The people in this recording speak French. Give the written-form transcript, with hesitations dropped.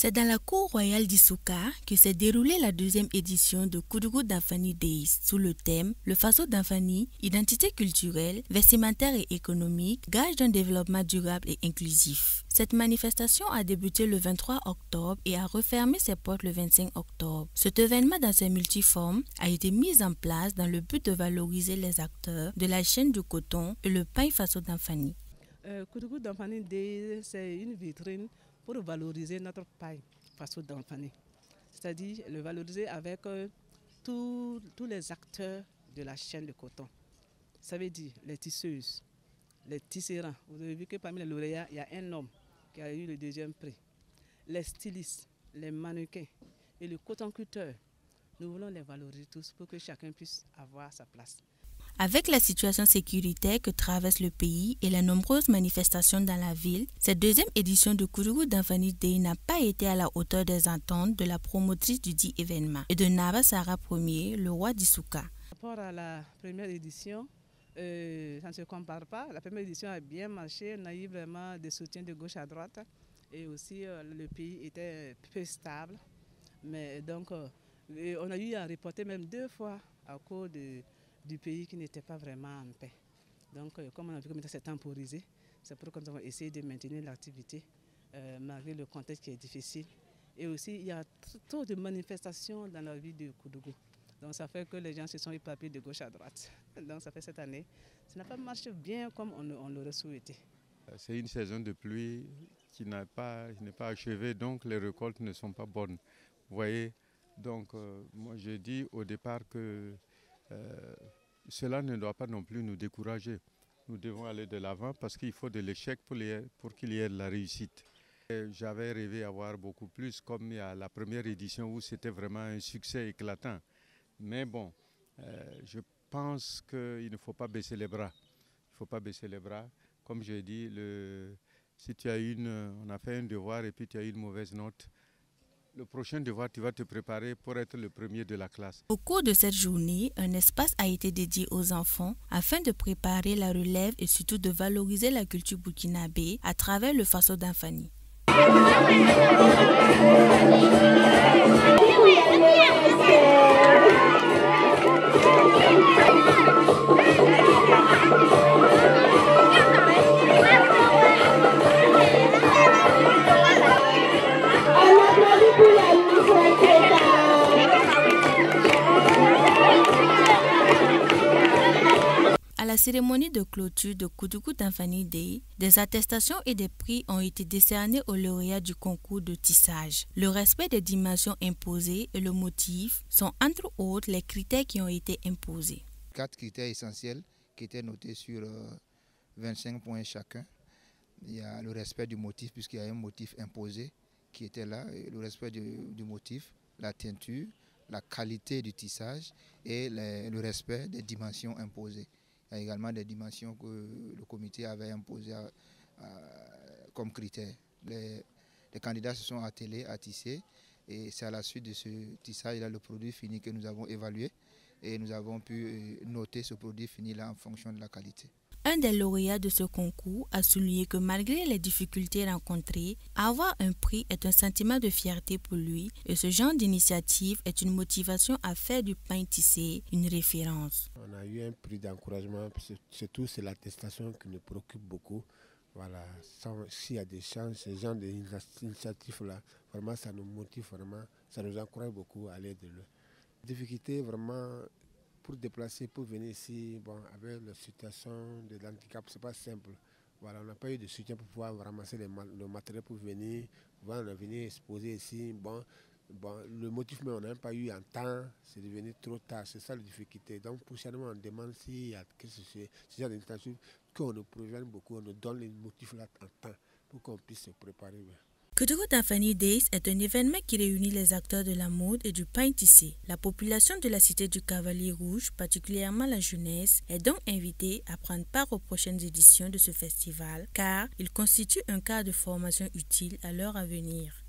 C'est dans la cour royale d'Isuka que s'est déroulée la deuxième édition de Koudougou Damfani Days sous le thème « Le Faso Damfani, identité culturelle, vestimentaire et économique, gage d'un développement durable et inclusif ». Cette manifestation a débuté le 23 octobre et a refermé ses portes le 25 octobre. Cet événement dans ses multiformes a été mis en place dans le but de valoriser les acteurs de la chaîne du coton et le pain Faso Damfani. Koudougou Damfani Days, c'est une vitrine pour valoriser notre paille Faso Damfani. C'est-à-dire le valoriser avec tous les acteurs de la chaîne de coton. Ça veut dire les tisseuses, les tisserands. Vous avez vu que parmi les lauréats, il y a un homme qui a eu le deuxième prix. Les stylistes, les mannequins et le cotoncuteur. Nous voulons les valoriser tous pour que chacun puisse avoir sa place. Avec la situation sécuritaire que traverse le pays et les nombreuses manifestations dans la ville, cette deuxième édition de Koudougou Damfani Day n'a pas été à la hauteur des attentes de la promotrice du dit événement et de Naba Sarah Ier, le roi d'Isuka. Par rapport à la première édition, ça ne se compare pas. La première édition a bien marché, on a eu vraiment des soutiens de gauche à droite et aussi le pays était peu stable. Mais donc, on a eu à reporter même 2 fois à cause du pays qui n'était pas vraiment en paix. Donc, comme on a vu que ça s'est temporisé, c'est pourquoi nous avons essayé de maintenir l'activité malgré le contexte qui est difficile. Et aussi, il y a trop de manifestations dans la vie de Koudougou. Donc, ça fait que les gens se sont éparpillés de gauche à droite. Donc, ça fait cette année, ça n'a pas marché bien comme on l'aurait souhaité. C'est une saison de pluie qui n'est pas achevée, donc les récoltes ne sont pas bonnes. Vous voyez, donc moi je dis au départ que cela ne doit pas non plus nous décourager. Nous devons aller de l'avant parce qu'il faut de l'échec pour qu'il y ait de la réussite. J'avais rêvé avoir beaucoup plus, comme il y a la première édition où c'était vraiment un succès éclatant. Mais bon, je pense qu'il ne faut pas baisser les bras. Il ne faut pas baisser les bras. Comme je dis, si tu as on a fait un devoir et puis tu as une mauvaise note, le prochain devoir, tu vas te préparer pour être le premier de la classe. Au cours de cette journée, un espace a été dédié aux enfants afin de préparer la relève et surtout de valoriser la culture burkinabé à travers le Faso Damfani. À la cérémonie de clôture de Koudougou Damfani Day, des attestations et des prix ont été décernés aux lauréats du concours de tissage. Le respect des dimensions imposées et le motif sont entre autres les critères qui ont été imposés. 4 critères essentiels qui étaient notés sur 25 points chacun. Il y a le respect du motif puisqu'il y a un motif imposé qui était là, et le respect du motif, la teinture, la qualité du tissage et le respect des dimensions imposées. Il y a également des dimensions que le comité avait imposées comme critères. Les candidats se sont attelés à tisser et c'est à la suite de ce tissage-là le produit fini que nous avons évalué et nous avons pu noter ce produit fini-là en fonction de la qualité. Un des lauréats de ce concours a souligné que malgré les difficultés rencontrées, avoir un prix est un sentiment de fierté pour lui et ce genre d'initiative est une motivation à faire du pain tissé une référence. On a eu un prix d'encouragement, surtout c'est l'attestation qui nous préoccupe beaucoup. Voilà, s'il y a des chances, ce genre d'initiatives-là, vraiment ça nous motive, vraiment, ça nous encourage beaucoup à aller de loin. Difficulté vraiment pour déplacer, pour venir ici, bon, avec la situation de l'handicap, c'est pas simple. Voilà, on n'a pas eu de soutien pour pouvoir ramasser le matériel pour venir. Voilà, on est venu exposer ici. Bon, le motif, mais on n'a pas eu en temps, c'est devenu trop tard. C'est ça la difficulté. Donc, prochainement, on demande s'il y a ce genre d'initiative, qu'on nous prévienne beaucoup, on nous donne les motifs là en temps pour qu'on puisse se préparer. Koudougou Damfani Days est un événement qui réunit les acteurs de la mode et du pain tissé. La population de la cité du Cavalier Rouge, particulièrement la jeunesse, est donc invitée à prendre part aux prochaines éditions de ce festival car il constitue un cadre de formation utile à leur avenir.